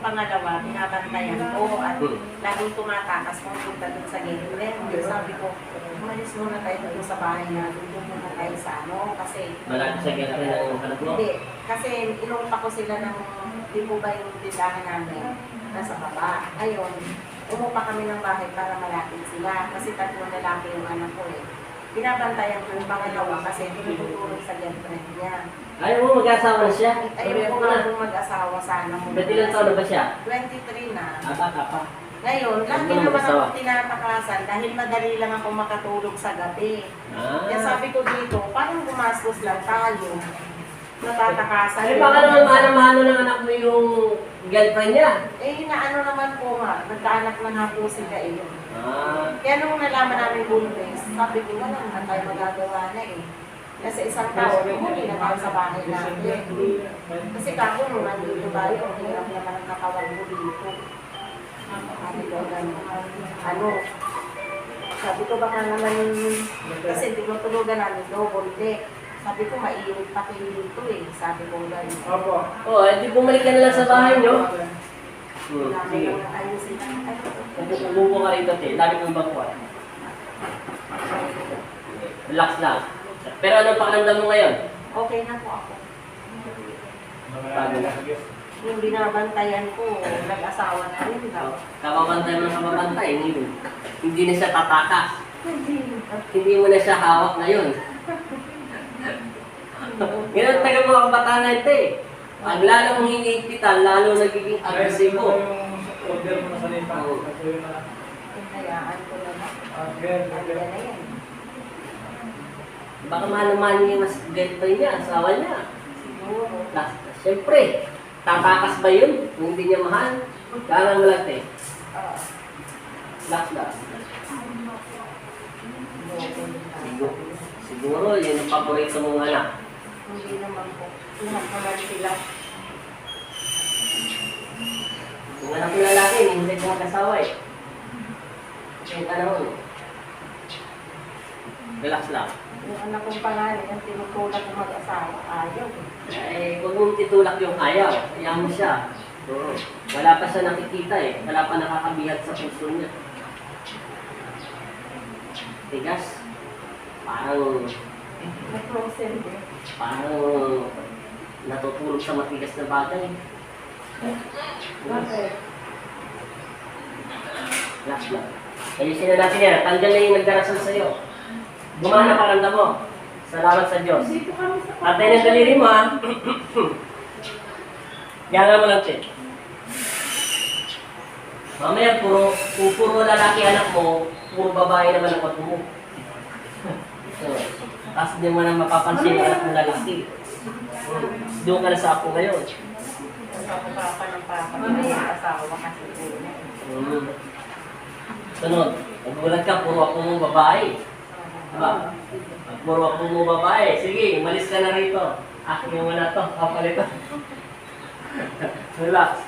pangalawa, binabantayan ko at laging tumatakas kung punta dun sa girlfriend. Sabi ko, umalis muna tayo dun sa bahay natin, dun muna tayo sa ano, kasi... Malaki sa girlfriend ang kanak mo? Hindi, kasi inumpa ko sila ng, di po ba yung tindahan namin, nasa baba. Ayun, umupa kami ng bahay para malapit sila, kasi tatlong lalaki yung anak ko eh. Binabantayan ko yung pangalawa kasi tinutulog sa girlfriend niya. Ayaw mo mag-asawa na siya? Ayaw ko nga kung mag-asawa sana mo. Ba't ilang taon na ba siya? 23 na. Bata pa. Ngayon, lagi Ano naman mag-asawa? ako tinatakasan dahil madali lang ako makatulog sa gabi. Kaya Ah. sabi ko dito, parang gumastos lang tayo. Natatakasan. Ay, baka naman mahal-mahal ng anak mo yung girlfriend niya. Eh, inaano naman po nga, nagkaanak na nga po sila eh. Ah. Kaya nung nalaman namin buntis, sabi ko, wala naman tayo magagawa na eh. Kasi isang taon, huli na tayo sa bahay natin. Kasi kako nung nandito tayo, ang hirap naman ang katawan mo dito. Sabi ko, ano, sabi ko baka naman, kasi tinutulugan namin double deck. Sabi ko, mainit pa kayo dito eh. Sabi ko, gano'n. Opo. Oh, di bumalik ka na lang sa bahay niyo. Sige. Ayusin. Umupo ka rito, te. Lagi kong bakuan. Relax lang. Pero anong pakiramdam mo ngayon? Okay na po ako. Bago na. Yung binabantayan ko, nag-asawa na rin daw. Kababantay mo sa mabantay. Hindi na siya tatakas. Hindi mo na siya hawak ngayon. Ganun taga mga kabataan natin. Pag lalo mong hinihipitan, lalo nagiging agresibo. Order mo na sa lipa. Hinayaan ko na lang. Order. Ano na yan? Baka mahal niya yung girlfriend niya, asawa niya. Siguro. Siyempre, tatakas ba yun? Kung hindi niya mahal? Kaya mo lang, te. Relax lang. Siguro, yun ang paborito mong anak. Hindi naman po. Lahat naman sila. Kung anak mo lalaki, hindi ko mag-asawa eh. Yung panahon. Relax lang. Yung anak kong pangalan, ang tinutulak ng mag-asawa, ayaw. Eh, huwag mong titulak yung ayaw. Ayaw mo siya. Oo. Wala pa siya nakikita eh. Wala pa nakakabihat sa puso niya. Tigas. Parang Nag-frozen din. parang natutulog sa matigas na bagay. Bakit? Relax lang. Ayusin na natin yan. Tanggal na yung nagdarasal sa'yo. Gumana pakiramdam mo. Salamat sa Diyos. Dito kami sa Atay ng daliri mo ha. Gana mo lang, Che. Mamaya, kung puro lalaki anak mo, puro babae naman ang pag mo. So, tapos di mo na mapapansin yung anak mo lalaki. Doon ka na sa ako ngayon. papa ng papa ng asawa kasi po. Sunod, nagulat ka, puro ako mong babae. Diba? Puro ako mong babae. Sige, umalis ka na rito. Akin mo na to, kapal ito. Relax.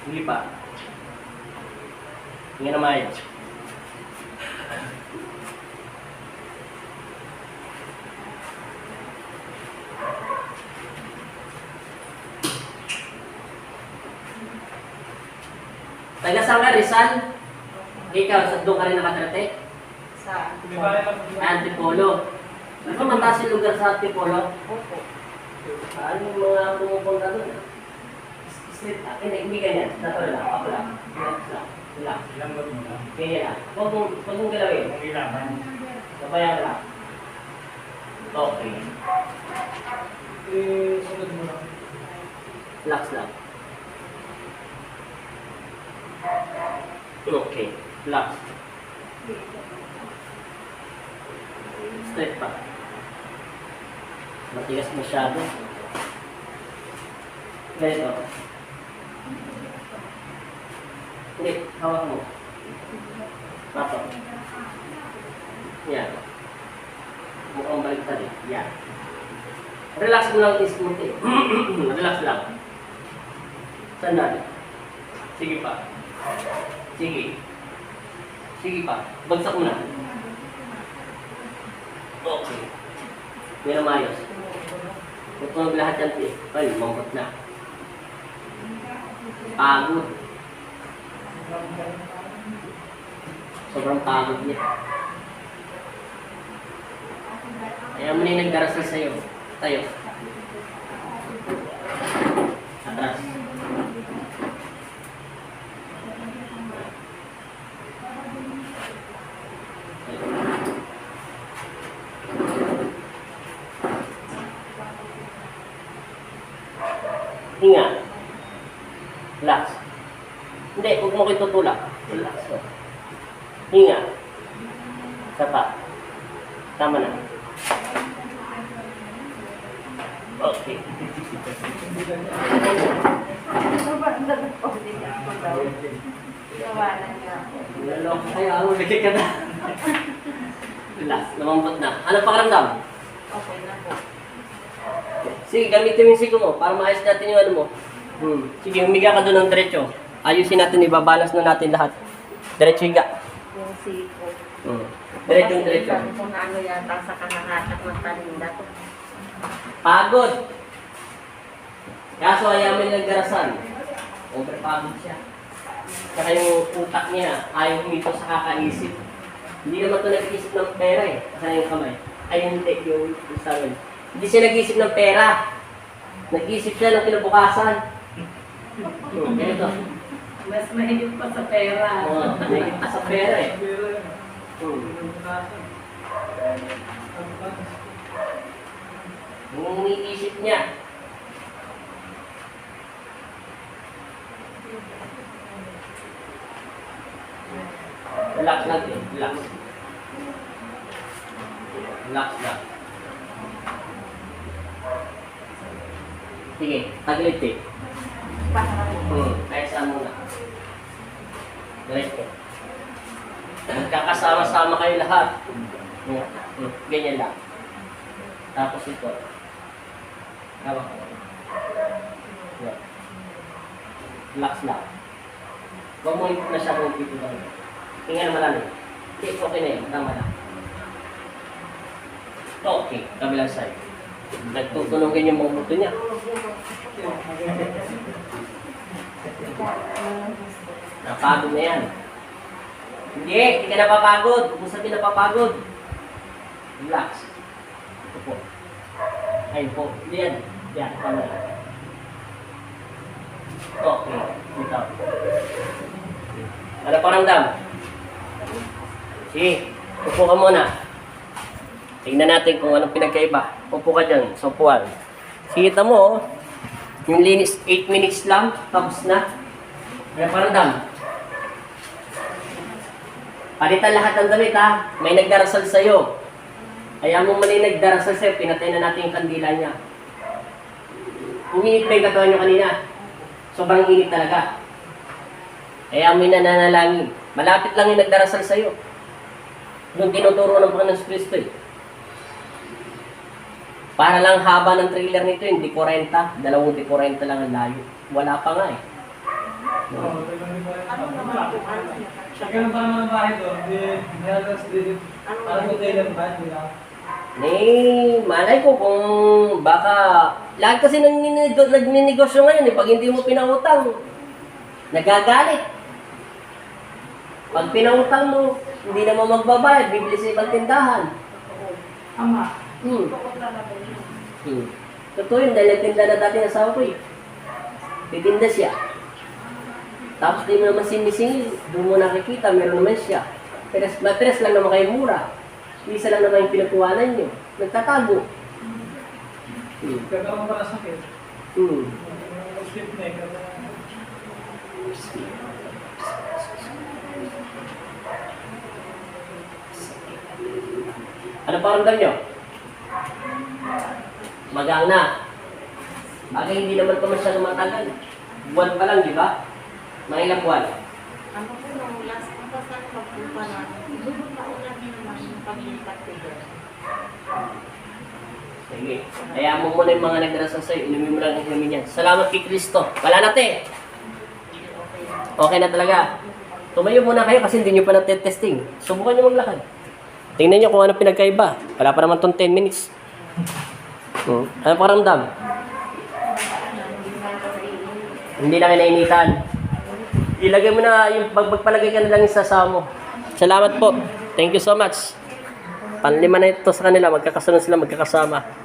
Hindi pa. Hindi na maayos. Taga saan ka, Rizal? Ikaw, sa doon ka rin nakatrate? Sa Antipolo. Ano mataas yung lugar sa Antipolo? Opo. Ano yung mga pumupunta doon? Street, kaibigan yan. Dato lang, ako lang. Relax. Ilangot mo na. Kaya lang. Huwag mong galawin. Kung ilangan. Sabayan lang. Okay. Sunod mo na. Relax lang. Okay. Relax. Straight pa. Matigas masyado. Ganito. Hindi, hawak mo. Pato. Yan. Mukhang baliktad eh. Yan. Relax mo lang iskuti. Relax lang. Sandali. Sige pa. Sige. Sige pa. Bagsak mo na. Okay. Hindi na maayos. Tutunog lahat yan, te. Ay, mambot na. Pagod. Sobrang pagod niya. Kaya mo na yung nagdarasal sa'yo. Tayo. Atras. Hinga. Relax. Hindi, huwag mo ko itutulak. Relax. Oh. Hinga. Sapa. Tama na. Okay. Iwanan niya ako. Naloko kayo. Ako, bigay ka na. Relax. Namambot na. Ano pakiramdam? Okay na po. Sige, gamitin mo yung sigo mo para maayos natin yung ano mo. Sige, humiga ka doon ng diretso. Ayusin natin, ibabalance na natin lahat. Diretso higa. Yung siko. Diretso yung diretso. Kung ano yata sa kanangatak ng paninda ko. Pagod. Kaso ayaw may nagdarasal. Overpagod siya. Saka yung utak niya, ayaw humito sa kakaisip. Hindi naman ito nag-isip ng pera eh. Kasi yung kamay. Ay, hindi. Yung sa akin. Hindi siya nag-isip ng pera. Nag-isip siya ng kinabukasan. Ganito. Mas mahigit pa sa pera. Nagigit pa sa pera eh. Pero yun. Yung iniisip niya. Relax lang eh. Relax. Relax lang. Sige, taglit eh. Kahit saan muna. Diretso. Magkakasama-sama kayo lahat. Ganyan lang. Tapos ito. Hawak ko. Yan. Relax lang. Huwag mo ipot na siya kung ipot lang. Tingnan naman lang. Okay na yun. Tama na. Okay. Kabilang side. Nagtutunugan yung mga buto niya. Napagod na yan. Hindi ka napapagod. Kung sabi napapagod. Relax. Ito po. Ayun po. Yan. Yan. Tama na. Okay. Ito. Ano paramdam? Sige. Upo ka muna. Tingnan natin kung anong pinagkaiba. Upo ka dyan. Sa upuan. Kita mo, yung linis 8 minutes lang. Tapos na. Ano paramdam? Palitan lahat ng damit ha. May nagdarasal sa'yo. Kaya mo man yung nagdarasal sa'yo, pinatay na natin yung kandila niya. Uminit pa yung katawan nyo kanina. Sobrang init talaga. Kaya mo yung nananalangin. Malapit lang yung nagdarasal sa'yo. Yung tinuturo ng Panginoon Kristo eh. Para lang haba ng trailer nito, hindi 40. 2 40 lang ang layo. Wala pa nga eh. Ano naman po? Ano niya? Ganun pa naman ang bahay doon. Hindi halos din. Parang hotel ang bahay nila. Malay ko kung baka... Lahat kasi nagninegosyo ngayon eh. Pag hindi mo pinautang, nagagalit. Pag pinautang mo, hindi naman magbabayad, bibili sa ibang tindahan. Ama. Totoo yun, dahil nagtinda na dati ng asawa ko eh. Titinda siya. Tapos di mo naman sinisingil, doon mo nakikita, meron naman siya. Matres lang naman kayo mura. Isa lang naman yung pinagkuhanan nyo. Nagtatago. Kagawa pa na sakit. Sleep na eh. Ano paramdam nyo? Magang na. Bagay hindi naman pa masyadong matagal. Buwan pa lang, di ba? Mga ilang buwan. Ano po nung last saan magpupa na? Doon pa ulan naman yung paglipat ko doon. Sige. Kaya mo muna yung mga nagdarasal sa'yo. Inumin mo lang ang inumin yan. Salamat kay Kristo. Wala na, te. Okay na talaga. Tumayo muna kayo kasi hindi nyo pa natetesting. Subukan nyo maglakad. Tingnan nyo kung ano pinagkaiba. Wala pa naman itong 10 minutes. Ano pakiramdam? Hindi lang inainitan. Ilagay mo na yung pagpalagay ka na lang yung sasama mo. Salamat po. Thank you so much. Panlima na ito sa kanila. Magkakasunod sila, magkakasama.